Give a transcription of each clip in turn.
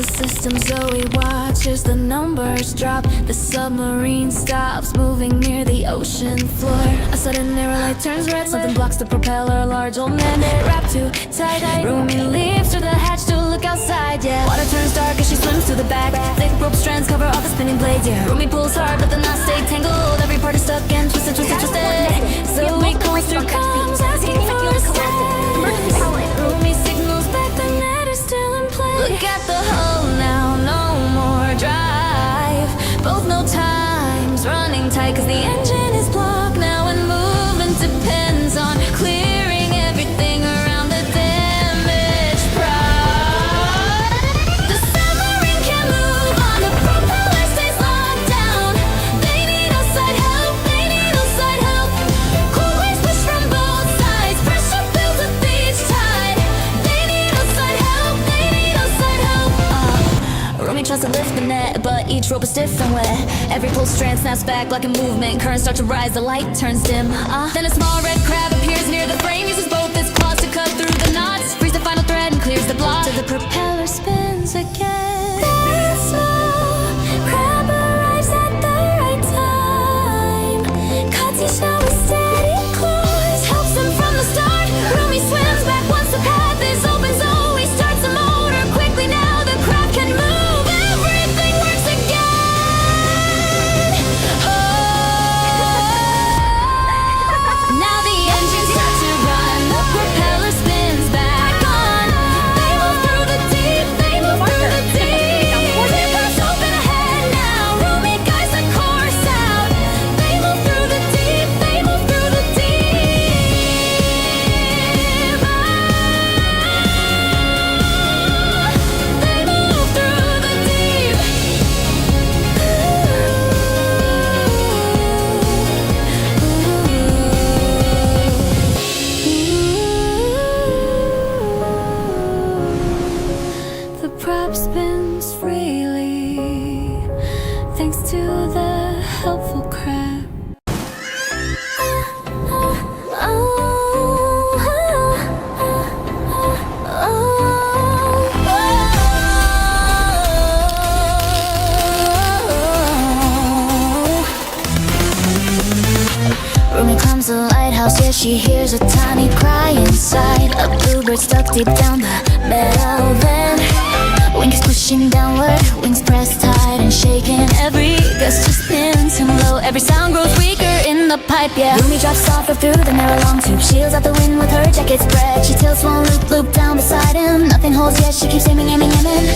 the system, Zoey watches the numbers drop. The submarine stops moving near the ocean floor. A sudden arrow light turns red, something blocks the propeller. Large old man, they wrap too tight. Rumi leaps through the hatch to look outside, yeah. Water turns dark as she swims to the back. Thick rope strands cover all the spinning blades, yeah. Rumi pulls hard, but the knots stay tangled. Every part is stuck and twisted, twisted, twisted. Zoey calls through comms, asking for a stay. Rumi signals back, the net is still in play. Look at the hull now, no more drive. Both know time's running tight, cause the engine is blocked now, and movement depends on clearing everything around the damaged prow. The submarine can't move on, the propeller stays locked down. They need outside help, they need outside help. Cool waves push from both sides, pressure builds up each tide. They need outside help, they need outside help. Rumi tries to lift the net, but each rope is different way. Every pull strand snaps back, blocking movement. Currents start to rise, the light turns dim. Then a small red crab appears near the frame, uses both its claws to cut through the knots, frees the final thread and clears the block. Till the propeller spins again. That small crab arrives at the right time. Cuts each now with steady claws, helps him from the start. Rumi swims back once the path is open, so he starts the motor quickly. Now the crab can move, everything works again. Now the engines start to run, the propeller spins back on. They move through the deep, they move through the deep. Rippers open ahead now, Rumi guides the course out. They move through the deep, they move through the deep. They move through the deep. The prop spins freely, thanks to the helpful crab. Rumi climbs the lighthouse, yeah, she hears a tiny cry inside. A bluebird stuck deep down the metal vent. Wings pushing downward, wings pressed tight and shaking. Every gust just spins him low, every sound grows weaker in the pipe, yeah. Rumi drops off through the narrow long tube, shields out the wind with her jacket spread. She tilts one loop down beside him, nothing holds yet, she keeps aiming, aiming, aiming.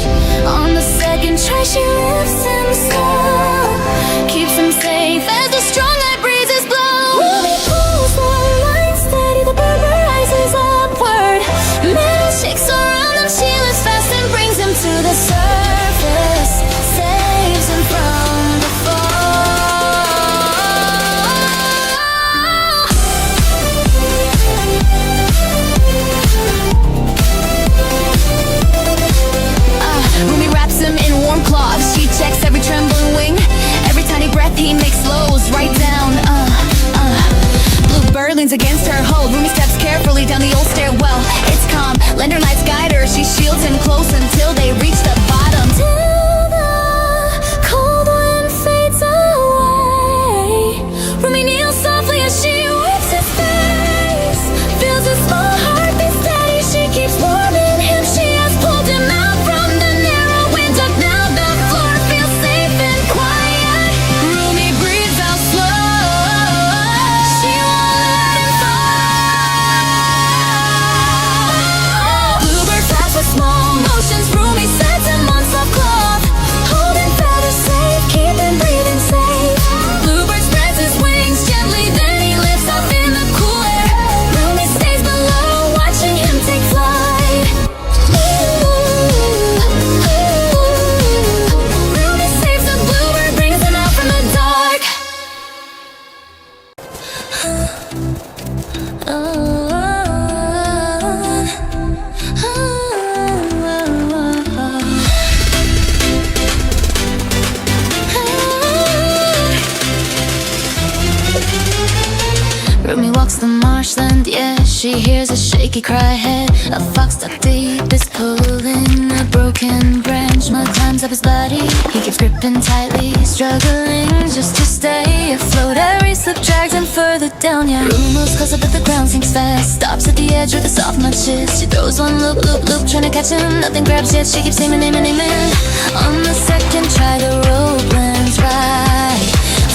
On the second try she lifts him slow, keeps him safe as the strong night breezes blow. Rumi pulls the line steady, the bird rises upward. Metal shakes around him, she lifts fast and brings him to the surface, saves him from the Rumi wraps him in warm cloths, she checks every trembling wing. Every tiny breath he makes slows right down. Bluebird leans against her hull, Rumi steps carefully down the old stairwell. It's calm, lantern lights guide her, she shields him close until they reach the bottom. Till the cold wind fades away, Rumi kneels softly as she wipes his face. Feels his small heartbeat steady, she keeps warming him. She has pulled him out from the narrow window. Now the floor feels safe and quiet. Rumi breathes out slow, she won't let him fall. Bluebird flies with small motions, Rumi sets him on soft cloth, holding feathers safe, keeping breathing safe. Bluebird spreads his wings gently, then he lifts off in the cool air. Rumi stays below, watching him take flight. Rumi saves the bluebird, brings him out from the dark. Rumi walks the marshland, yeah, she hears a shaky cry ahead. A fox stuck deep is pulling a broken branch. up his body. He keeps gripping tightly, struggling just to stay afloat. Every slip drags him further down, yeah. Rumi moves closer but the ground sinks fast. Stops at the edge with a soft mud shift. She throws one loop, trying to catch him. Nothing grabs yet, she keeps aiming. On the second try, the rope lands right.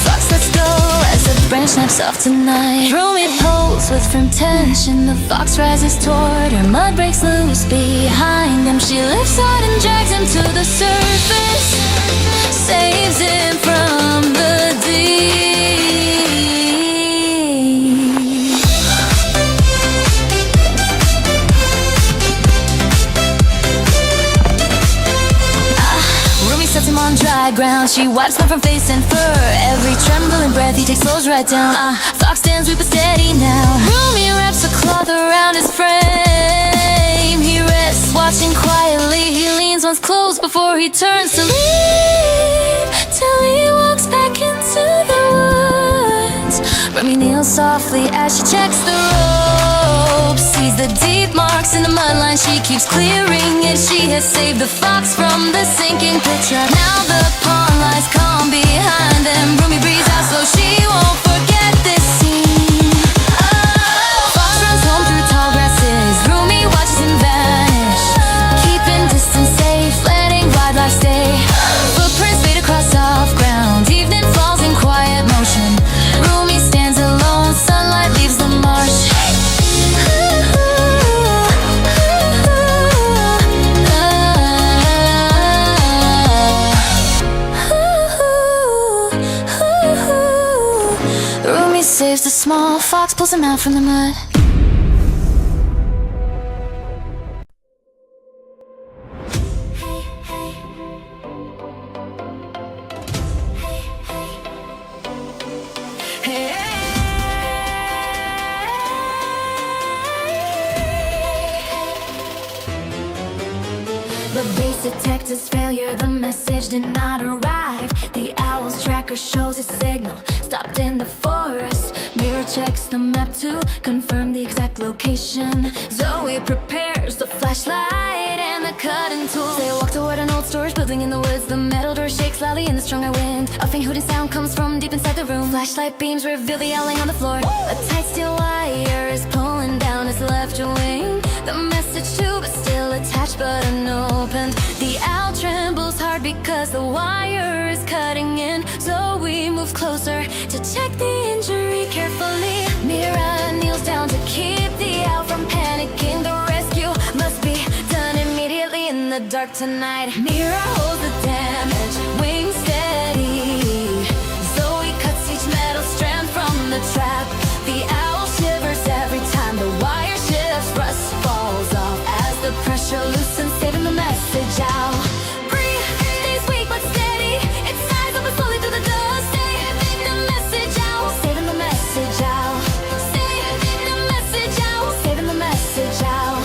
Fox lets go as the branch snaps off tonight. Rumi pulls with firm tension. The fox rises toward her, mud breaks loose behind him. She lifts out and drags him to the surface, saves him from the deep. Rumi sets him on dry ground. She wipes mud from face and fur. Every trembling breath he takes slows right down. Fox stands weak but steady now. Rumi wraps a cloth around his frame. He rests, watching quietly. He leans once close before he turns to leave, till he walks back into the woods. Rumi kneels softly as she checks the rope. Sees the deep marks in the mudline. She keeps clearing it. She has saved the fox from the sinking pit trap. Now the pond lies calm behind them. Rumi breathes out slow. She won't forget this scene. Fox runs home through tall grasses. Rumi watches him vanish, keeping distance safe, letting wildlife stay. Footprints fade across soft ground. Evening falls in quiet motion. Rumi stands alone. Sunlight leaves the marsh. Rumi saves the small fox, pulls him out from the mud. The base detector's failure, the message did not arrive. The owl's tracker shows a signal, stopped in the forest. Mira checks the map to confirm the exact location. Zoey prepares the flashlight and the cutting tools. They walk toward an old storage building in the woods. The metal door shakes loudly in the stronger wind. A faint hooting sound comes from deep inside the room. Flashlight beams reveal the yelling on the floor. A tight steel wire is pulling down his left wing. The message tube is still attached but unopened. The owl trembles hard because the wire is cutting in. Zoey moves closer to check the injury carefully. Mira kneels down to keep the owl from panicking. The rescue must be done immediately in the dark tonight. Mira holds the damage, wings steady. Zoey cuts each metal strand from the trap. The owl shivers every time the wire shifts. Rust falls off as the pressure loosens, saving the message out. Breathe, stays weak but steady. It sighs up and slowly through the dust. Saving the message out, saving the message out. Saving the message out, saving the message out.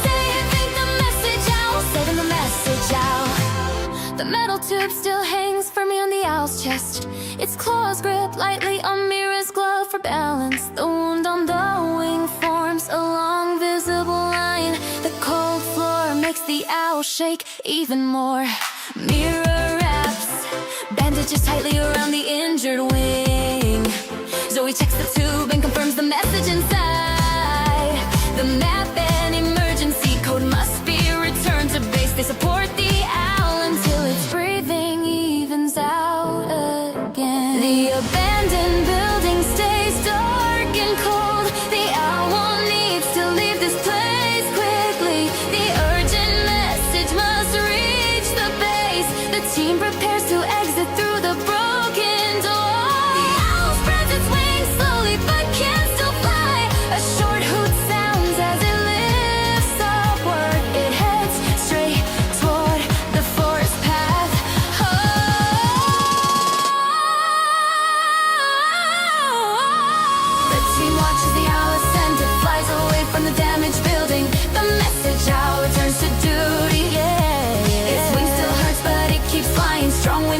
Saving the message out, saving the message out. The metal tube still hangs firmly on the owl's chest. Its claws grip lightly on Mira's glove for balance. The wound on the wing forms a long visible line. The cold floor makes the owl shake even more. Mira wraps bandages tightly around the injured wing. Zoey checks the tube and confirms the message inside. The map and emergency code must be returned to base. They support the owl until its breathing evens out again. The abandoned building stays dark and cold. The owl needs to leave this place quickly. The urgent message must reach the base. The team prepares to exit through the broken door. The owl spreads its wings slowly but can still fly. A short hoot sounds as it lifts upward. It heads straight toward the forest path. The team watches the owl ascend. It flies away from the damaged building. The message owl returns to duty. Its wings still hurts, but it keeps flying. Strong wind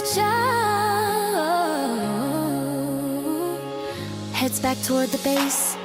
switch out. Heads back toward the base.